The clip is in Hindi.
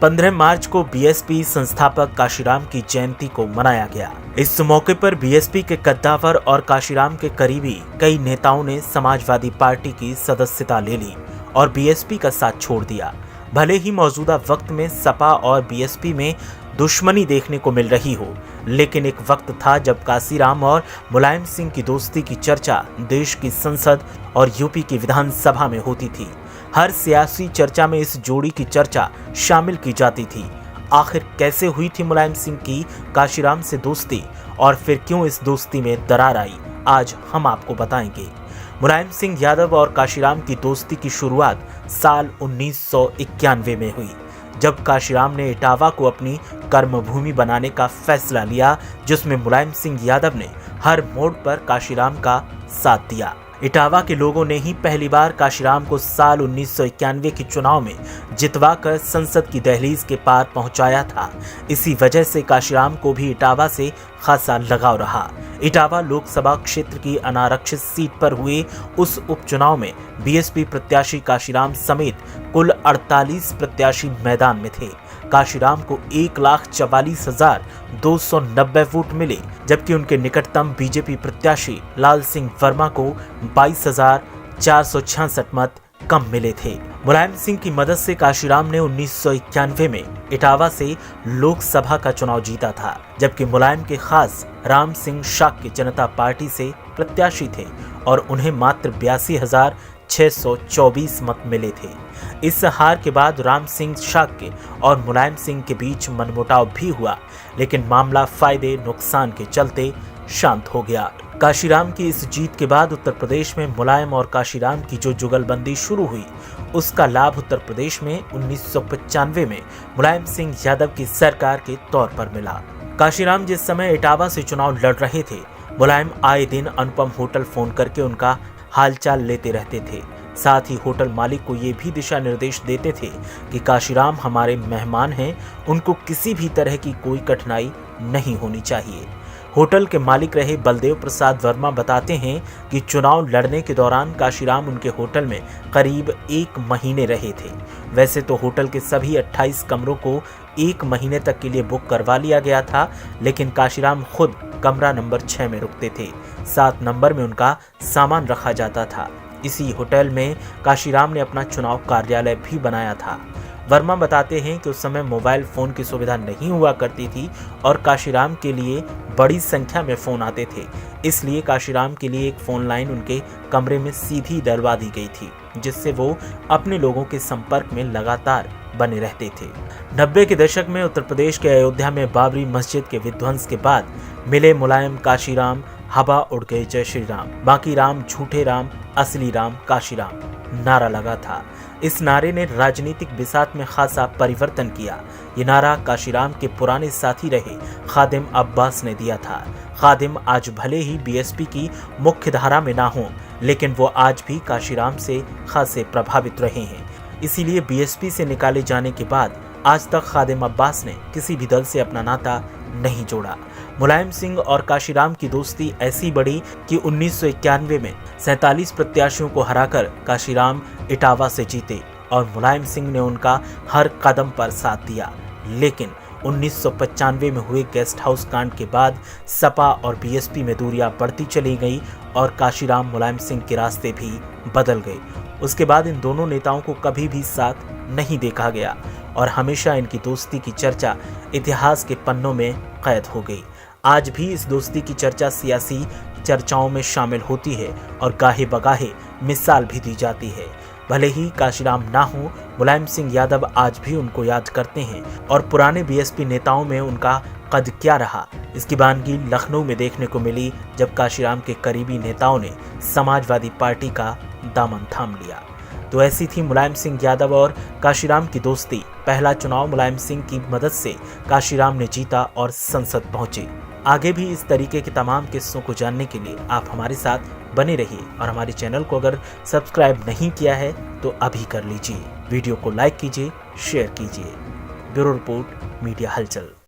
15 मार्च को बीएसपी संस्थापक काशीराम की जयंती को मनाया गया। इस मौके पर बीएसपी के कद्दावर और काशीराम के करीबी कई नेताओं ने समाजवादी पार्टी की सदस्यता ले ली और बीएसपी का साथ छोड़ दिया। भले ही मौजूदा वक्त में सपा और बीएसपी में दुश्मनी देखने को मिल रही हो, लेकिन एक वक्त था जब काशीराम और मुलायम सिंह की दोस्ती की चर्चा देश की संसद और यूपी की विधानसभा में होती थी। हर सियासी चर्चा में इस जोड़ी की चर्चा शामिल की जाती थी। आखिर कैसे हुई थी मुलायम सिंह की काशीराम से दोस्ती और फिर क्यों इस दोस्ती में दरार आई, आज हम आपको बताएंगे। मुलायम सिंह यादव और काशीराम की दोस्ती की शुरुआत साल 1991 में हुई, जब काशीराम ने इटावा को अपनी कर्मभूमि बनाने का फैसला लिया, जिसमें मुलायम सिंह यादव ने हर मोड़ पर काशीराम का साथ दिया। इटावा के लोगों ने ही पहली बार काशीराम को साल 1991 के चुनाव में जितवाकर संसद की दहलीज के पार पहुंचाया था। इसी वजह से काशीराम को भी इटावा से खासा लगाव रहा। इटावा लोकसभा क्षेत्र की अनारक्षित सीट पर हुए उस उपचुनाव में बीएसपी प्रत्याशी काशीराम समेत कुल 48 प्रत्याशी मैदान में थे। काशीराम को 1,44,290 वोट मिले, जबकि उनके निकटतम बीजेपी प्रत्याशी लाल सिंह वर्मा को 22,466 मत कम मिले थे। मुलायम सिंह की मदद से काशीराम ने 1991 में इटावा से लोकसभा का चुनाव जीता था, जबकि मुलायम के खास राम सिंह शाक्य जनता पार्टी से प्रत्याशी थे और उन्हें मात्र 82,624 मत मिले थे। इस हार के बाद राम सिंह शाक्य और मुलायम सिंह के बीच मनमुटाव भी हुआ, लेकिन मामला फायदे नुकसान के चलते शांत हो गया। काशीराम की इस जीत के बाद उत्तर प्रदेश में मुलायम और काशीराम की जो जुगलबंदी शुरू हुई, उसका लाभ उत्तर प्रदेश में 1995 में मुलायम सिंह यादव की सरकार के तौर पर मिला। काशीराम जिस समय इटावा से चुनाव लड़ रहे थे, मुलायम आए दिन अनुपम होटल फोन करके उनका हालचाल लेते रहते थे। साथ ही होटल मालिक को ये भी दिशा निर्देश देते थे कि काशीराम हमारे मेहमान हैं, उनको किसी भी तरह की कोई कठिनाई नहीं होनी चाहिए। होटल के मालिक रहे बलदेव प्रसाद वर्मा बताते हैं कि चुनाव लड़ने के दौरान काशीराम उनके होटल में करीब 1 महीने रहे थे। वैसे तो होटल के सभी 28 कमरों को 1 महीने तक के लिए बुक करवा लिया गया था, लेकिन काशीराम खुद कमरा नंबर 6 में रुकते थे। 7 नंबर में उनका सामान रखा जाता था। इसी होटल में काशीराम ने अपना चुनाव कार्यालय भी बनाया था। वर्मा बताते हैं कि उस समय मोबाइल फोन की सुविधा नहीं हुआ करती थी और काशीराम के लिए बड़ी संख्या में फोन आते थे, इसलिए काशीराम के लिए एक फोन लाइन उनके कमरे में सीधी डलवा दी गई थी, जिससे वो अपने लोगों के संपर्क में लगातार बने रहते थे। 90 के दशक में उत्तर प्रदेश के अयोध्या में बाबरी मस्जिद के विध्वंस के बाद मिले मुलायम काशीराम, हवा उड़ गए जय श्री राम, बाकी राम झूठे राम, असली राम काशीराम नारा लगा था। इस नारे ने राजनीतिक बिसात में खासा परिवर्तन किया। ये नारा काशीराम के पुराने साथी रहे खादिम अब्बास ने दिया था। खादिम आज भले ही बीएसपी की मुख्य धारा में ना हो, लेकिन वो आज भी काशीराम से खासे प्रभावित रहे हैं। इसीलिए बीएसपी से निकाले जाने के बाद आज तक खादिम अब्बास ने किसी भी दल से अपना नाता नहीं जोड़ा। मुलायम सिंह और काशीराम की दोस्ती ऐसी बढ़ी कि 1991 में 47 प्रत्याशियों को हराकर काशीराम इटावा से जीते और मुलायम सिंह ने उनका हर कदम पर साथ दिया। लेकिन 1995 में हुए गेस्ट हाउस कांड के बाद सपा और बीएसपी में दूरियां बढ़ती चली गई और काशीराम मुलायम सिंह के रास्ते भी बदल गए। उसके बाद इन दोनों नेताओं को कभी भी साथ नहीं देखा गया और हमेशा इनकी दोस्ती की चर्चा इतिहास के पन्नों में कैद हो गई। आज भी इस दोस्ती की चर्चा सियासी चर्चाओं में शामिल होती है और गाहे बगाहे मिसाल भी दी जाती है। भले ही काशीराम ना हो, मुलायम सिंह यादव आज भी उनको याद करते हैं और पुराने बीएसपी नेताओं में उनका कद क्या रहा, इसकी बानगी लखनऊ में देखने को मिली, जब काशीराम के करीबी नेताओं ने समाजवादी पार्टी का दामन थाम लिया। तो ऐसी थी मुलायम सिंह यादव और काशीराम की दोस्ती। पहला चुनाव मुलायम सिंह की मदद से काशीराम ने जीता और संसद पहुंचे। आगे भी इस तरीके के तमाम किस्सों को जानने के लिए आप हमारे साथ बने रहिए और हमारे चैनल को अगर सब्सक्राइब नहीं किया है तो अभी कर लीजिए। वीडियो को लाइक कीजिए, शेयर कीजिए। ब्यूरो रिपोर्ट, मीडिया हलचल।